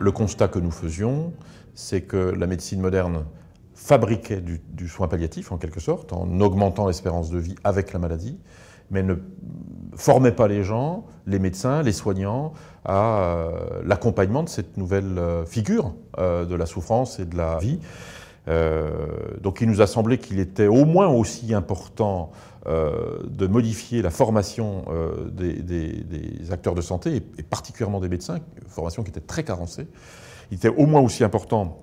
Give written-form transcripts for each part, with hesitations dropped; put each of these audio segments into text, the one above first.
Le constat que nous faisions, c'est que la médecine moderne fabriquait du soin palliatif, en quelque sorte, en augmentant l'espérance de vie avec la maladie, mais ne formait pas les gens, les médecins, les soignants, à l'accompagnement de cette nouvelle figure de la souffrance et de la vie. Donc il nous a semblé qu'il était au moins aussi important de modifier la formation des acteurs de santé, et particulièrement des médecins, formation qui était très carencée. Il était au moins aussi important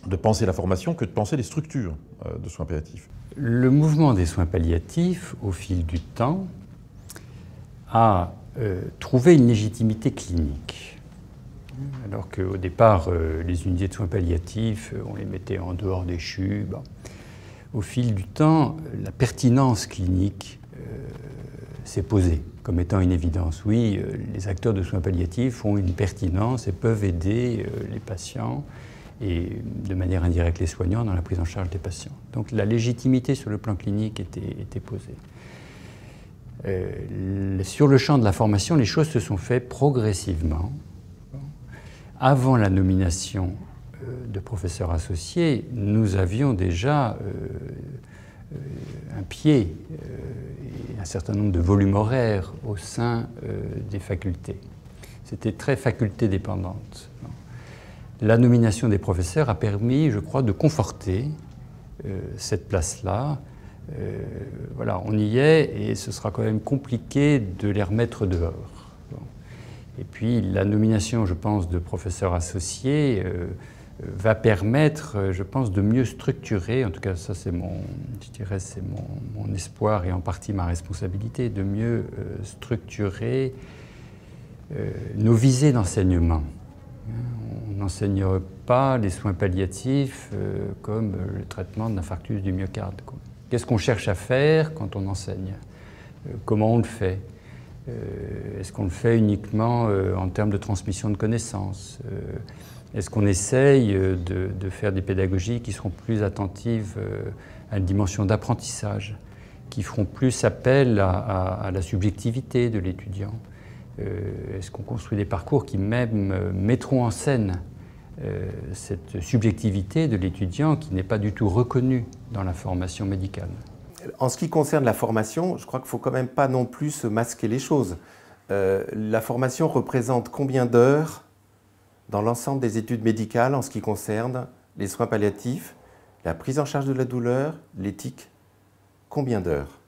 de penser la formation que de penser les structures de soins palliatifs. Le mouvement des soins palliatifs, au fil du temps, a trouvé une légitimité clinique. Alors qu'au départ, les unités de soins palliatifs, on les mettait en dehors des CHU. Bon. Au fil du temps, la pertinence clinique s'est posée comme étant une évidence. Oui, les acteurs de soins palliatifs ont une pertinence et peuvent aider les patients et de manière indirecte les soignants dans la prise en charge des patients. Donc la légitimité sur le plan clinique était posée. Sur le champ de la formation, les choses se sont faites progressivement. Avant la nomination de professeurs associés, nous avions déjà un pied et un certain nombre de volumes horaires au sein des facultés. C'était très faculté dépendante. La nomination des professeurs a permis, je crois, de conforter cette place-là. Voilà, on y est et ce sera quand même compliqué de les remettre dehors. Et puis la nomination, je pense, de professeurs associés va permettre, je pense, de mieux structurer, en tout cas ça c'est mon espoir et en partie ma responsabilité, de mieux structurer nos visées d'enseignement. On n'enseigne pas les soins palliatifs comme le traitement de l'infarctus du myocarde. Qu'est-ce qu'on cherche à faire quand on enseigne? Comment on le fait? Est-ce qu'on le fait uniquement en termes de transmission de connaissances? Est-ce qu'on essaye de faire des pédagogies qui seront plus attentives à une dimension d'apprentissage, qui feront plus appel à la subjectivité de l'étudiant? Est-ce qu'on construit des parcours qui même mettront en scène cette subjectivité de l'étudiant qui n'est pas du tout reconnue dans la formation médicale? En ce qui concerne la formation, je crois qu'il ne faut quand même pas non plus se masquer les choses. La formation représente combien d'heures dans l'ensemble des études médicales en ce qui concerne les soins palliatifs, la prise en charge de la douleur, l'éthique? Combien d'heures?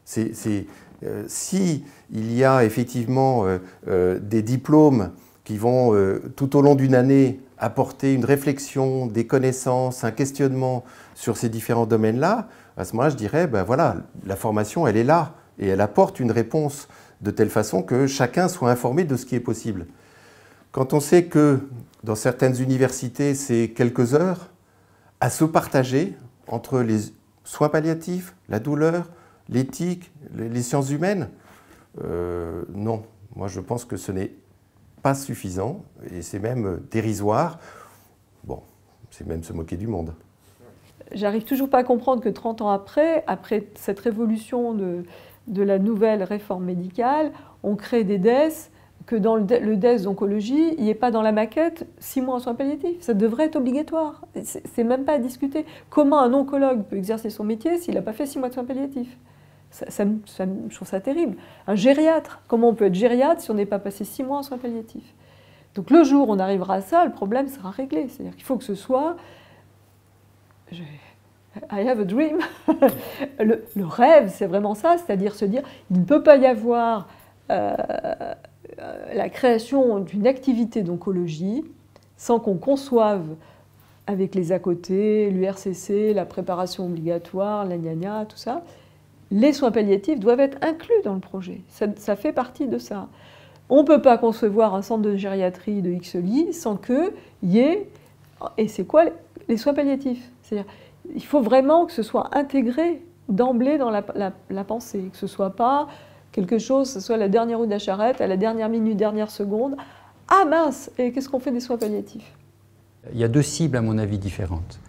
Si il y a effectivement des diplômes qui vont tout au long d'une année apporter une réflexion, des connaissances, un questionnement sur ces différents domaines-là, à ce moment-là, je dirais, ben voilà, la formation, elle est là et elle apporte une réponse de telle façon que chacun soit informé de ce qui est possible. Quand on sait que dans certaines universités, c'est quelques heures à se partager entre les soins palliatifs, la douleur, l'éthique, les sciences humaines, non. Moi, je pense que ce n'est pas suffisant et c'est même dérisoire. Bon, c'est même se moquer du monde. J'arrive toujours pas à comprendre que 30 ans après cette révolution de la nouvelle réforme médicale, on crée des DES, que dans le DES d'oncologie, il n'y ait pas dans la maquette 6 mois en soins palliatifs. Ça devrait être obligatoire. C'est même pas à discuter. Comment un oncologue peut exercer son métier s'il n'a pas fait 6 mois de soins palliatifs? Je trouve ça terrible. Un gériatre, comment on peut être gériatre si on n'est pas passé 6 mois en soins palliatifs? Donc le jour où on arrivera à ça, le problème sera réglé. C'est-à-dire qu'il faut que ce soit... I have a dream. Le rêve, c'est vraiment ça, c'est-à-dire se dire il ne peut pas y avoir la création d'une activité d'oncologie sans qu'on conçoive avec les à côté, l'URCC, la préparation obligatoire, la gna-gna, tout ça. Les soins palliatifs doivent être inclus dans le projet. Ça fait partie de ça. On ne peut pas concevoir un centre de gériatrie de X lits sans qu'il y ait... Et c'est quoi les soins palliatifs? C'est-à-dire, il faut vraiment que ce soit intégré d'emblée dans la pensée, que ce ne soit pas quelque chose, que ce soit la dernière roue de la charrette, à la dernière minute, dernière seconde. Ah mince, et qu'est-ce qu'on fait des soins palliatifs? Il y a deux cibles, à mon avis, différentes.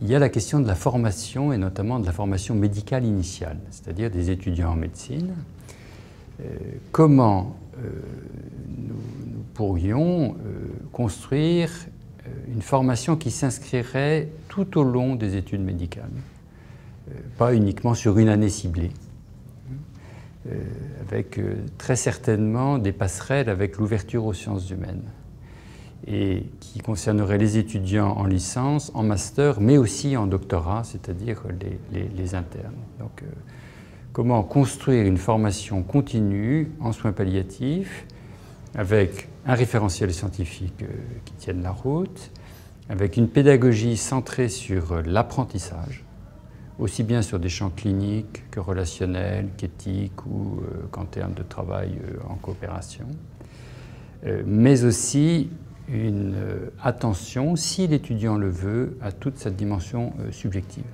Il y a la question de la formation, et notamment de la formation médicale initiale, c'est-à-dire des étudiants en médecine. Comment nous pourrions construire une formation qui s'inscrirait tout au long des études médicales, pas uniquement sur une année ciblée, avec très certainement des passerelles avec l'ouverture aux sciences humaines, et qui concernerait les étudiants en licence, en master, mais aussi en doctorat, c'est-à-dire les internes. Donc, comment construire une formation continue en soins palliatifs avec un référentiel scientifique qui tienne la route, avec une pédagogie centrée sur l'apprentissage, aussi bien sur des champs cliniques que relationnels, qu'éthiques ou qu'en termes de travail en coopération, mais aussi une attention, si l'étudiant le veut, à toute cette dimension subjective.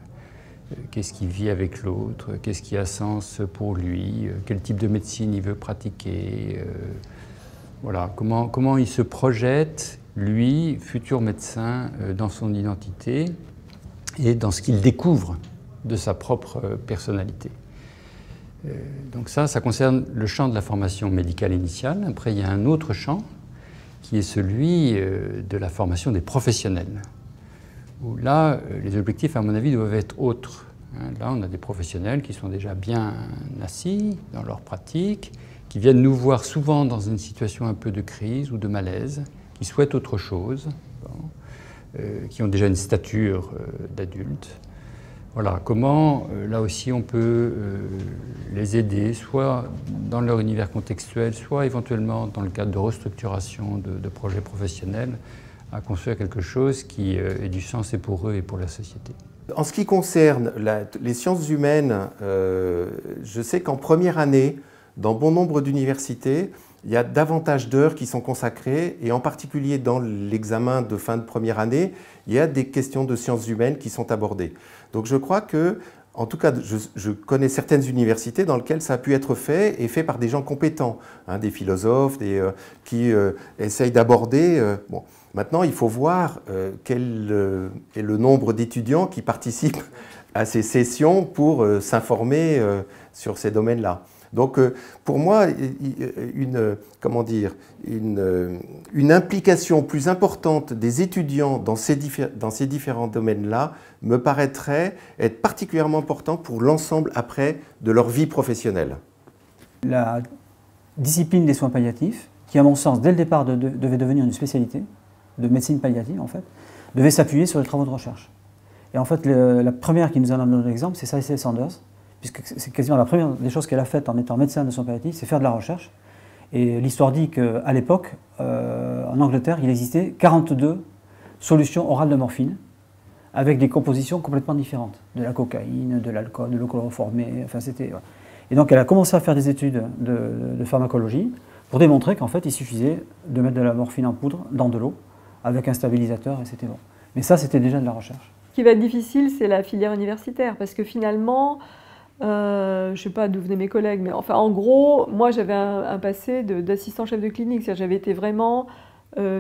Qu'est-ce qu'il vit avec l'autre, qu'est-ce qui a sens pour lui, quel type de médecine il veut pratiquer, voilà, comment il se projette, lui, futur médecin, dans son identité et dans ce qu'il découvre de sa propre personnalité. Donc ça concerne le champ de la formation médicale initiale. Après, il y a un autre champ qui est celui de la formation des professionnels, où là, les objectifs, à mon avis, doivent être autres. Là, on a des professionnels qui sont déjà bien assis dans leur pratique, qui viennent nous voir souvent dans une situation un peu de crise ou de malaise, qui souhaitent autre chose, qui ont déjà une stature d'adulte. Voilà, comment, là aussi, on peut les aider, soit dans leur univers contextuel, soit éventuellement dans le cadre de restructuration de projets professionnels, à construire quelque chose qui ait du sens et pour eux et pour la société. En ce qui concerne les sciences humaines, je sais qu'en première année, dans bon nombre d'universités, il y a davantage d'heures qui sont consacrées, et en particulier dans l'examen de fin de première année, il y a des questions de sciences humaines qui sont abordées. Donc je crois que, en tout cas, je connais certaines universités dans lesquelles ça a pu être fait, et fait par des gens compétents, hein, des philosophes, qui essayent d'aborder... bon. Maintenant, il faut voir quel est le nombre d'étudiants qui participent à ces sessions pour s'informer sur ces domaines-là. Donc, pour moi, une implication plus importante des étudiants dans ces différents domaines-là me paraîtrait être particulièrement important pour l'ensemble après de leur vie professionnelle. La discipline des soins palliatifs, qui à mon sens, dès le départ, devait devenir une spécialité de médecine palliative, en fait, devait s'appuyer sur les travaux de recherche. Et en fait, la première qui nous en a donné l'exemple, c'est Cecil Saunders, puisque c'est quasiment la première des choses qu'elle a faites en étant médecin de soins palliatifs, c'est faire de la recherche. Et l'histoire dit qu'à l'époque, en Angleterre, il existait 42 solutions orales de morphine, avec des compositions complètement différentes. De la cocaïne, de l'alcool, de l'eau chloroformée, enfin c'était... Et donc elle a commencé à faire des études de pharmacologie pour démontrer qu'en fait, il suffisait de mettre de la morphine en poudre dans de l'eau, avec un stabilisateur, et c'était bon. Mais ça, c'était déjà de la recherche. Ce qui va être difficile, c'est la filière universitaire, parce que finalement, je ne sais pas d'où venaient mes collègues, mais enfin, en gros, moi, j'avais un passé d'assistant chef de clinique, c'est-à-dire j'avais été vraiment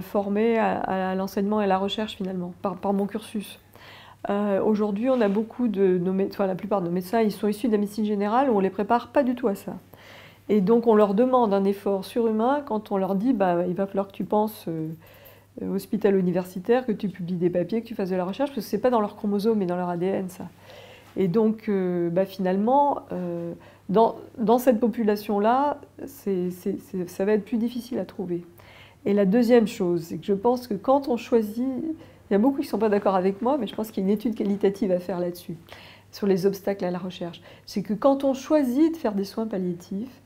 formée à l'enseignement et à la recherche, finalement, par mon cursus. Aujourd'hui, on a beaucoup la plupart de nos médecins, ils sont issus de la médecine générale, où on ne les prépare pas du tout à ça. Et donc, on leur demande un effort surhumain quand on leur dit, il va falloir que tu penses... hospital universitaire, que tu publies des papiers, que tu fasses de la recherche, parce que ce n'est pas dans leur chromosome, mais dans leur ADN, ça. Et donc, finalement, dans cette population-là, ça va être plus difficile à trouver. Et la deuxième chose, c'est que je pense que quand on choisit... Il y a beaucoup qui ne sont pas d'accord avec moi, mais je pense qu'il y a une étude qualitative à faire là-dessus, sur les obstacles à la recherche. C'est que quand on choisit de faire des soins palliatifs,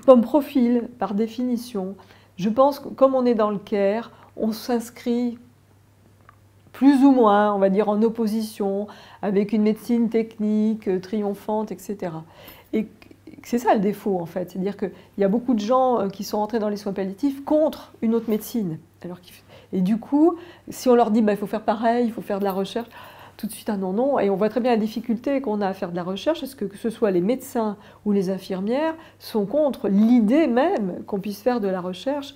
comme profil, par définition, je pense que comme on est dans le care, on s'inscrit plus ou moins, on va dire, en opposition avec une médecine technique, triomphante, etc. Et c'est ça le défaut, en fait. C'est-à-dire qu'il y a beaucoup de gens qui sont entrés dans les soins palliatifs contre une autre médecine. Et du coup, si on leur dit il faut faire pareil, il faut faire de la recherche, tout de suite, non, non. Et on voit très bien la difficulté qu'on a à faire de la recherche, parce que ce soit les médecins ou les infirmières sont contre l'idée même qu'on puisse faire de la recherche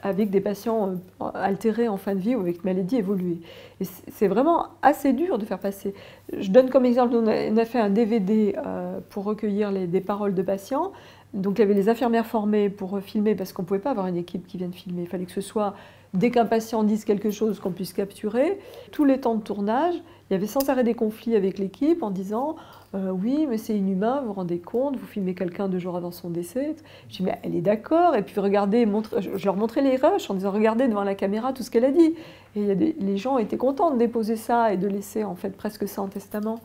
avec des patients altérés en fin de vie ou avec maladies évoluées. Et c'est vraiment assez dur de faire passer. Je donne comme exemple, on a fait un DVD pour recueillir des paroles de patients. Donc il y avait les infirmières formées pour filmer, parce qu'on ne pouvait pas avoir une équipe qui vienne filmer. Il fallait que ce soit, dès qu'un patient dise quelque chose, qu'on puisse capturer. Tous les temps de tournage, il y avait sans arrêt des conflits avec l'équipe en disant oui, mais c'est inhumain, vous vous rendez compte, vous filmez quelqu'un 2 jours avant son décès. Je dis mais elle est d'accord. Et puis regardez, je leur montrais les rushs en disant regardez devant la caméra tout ce qu'elle a dit. Et les gens étaient contents de déposer ça et de laisser en fait presque ça en testament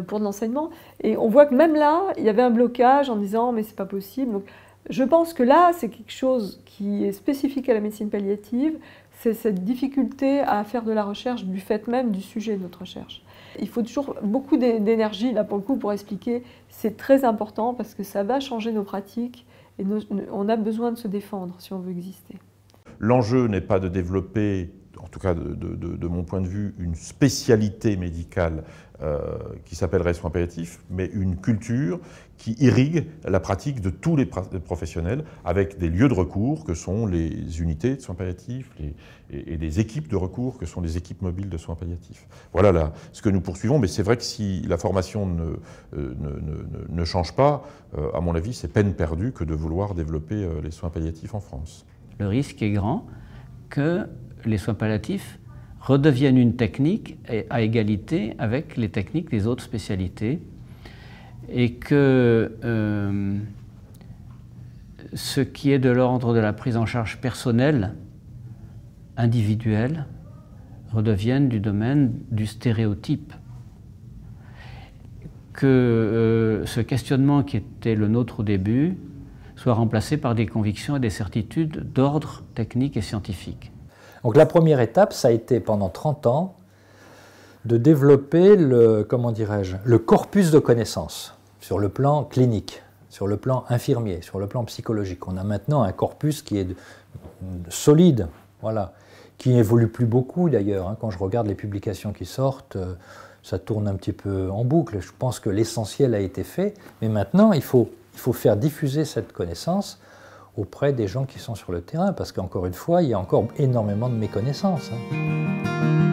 pour de l'enseignement. Et on voit que même là, il y avait un blocage en disant mais c'est pas possible. Donc, je pense que là, c'est quelque chose qui est spécifique à la médecine palliative, c'est cette difficulté à faire de la recherche du fait même du sujet de notre recherche. Il faut toujours beaucoup d'énergie, là pour le coup, pour expliquer. C'est très important parce que ça va changer nos pratiques et on a besoin de se défendre si on veut exister. L'enjeu n'est pas de développer, en tout cas de mon point de vue, une spécialité médicale qui s'appellerait soins palliatifs, mais une culture qui irrigue la pratique de tous les professionnels avec des lieux de recours que sont les unités de soins palliatifs et des équipes de recours que sont les équipes mobiles de soins palliatifs. Voilà là, ce que nous poursuivons, mais c'est vrai que si la formation ne change pas, à mon avis, c'est peine perdue que de vouloir développer les soins palliatifs en France. Le risque est grand que les soins palliatifs redeviennent une technique à égalité avec les techniques des autres spécialités et que ce qui est de l'ordre de la prise en charge personnelle, individuelle, redevienne du domaine du stéréotype. Que ce questionnement qui était le nôtre au début soit remplacé par des convictions et des certitudes d'ordre technique et scientifique. Donc la première étape, ça a été pendant 30 ans de développer le corpus de connaissances sur le plan clinique, sur le plan infirmier, sur le plan psychologique. On a maintenant un corpus qui est solide, voilà, qui n'évolue plus beaucoup d'ailleurs. Hein. Quand je regarde les publications qui sortent, ça tourne un petit peu en boucle. Je pense que l'essentiel a été fait, mais maintenant il faut faire diffuser cette connaissance auprès des gens qui sont sur le terrain, parce qu'encore une fois, il y a encore énormément de méconnaissances. Hein.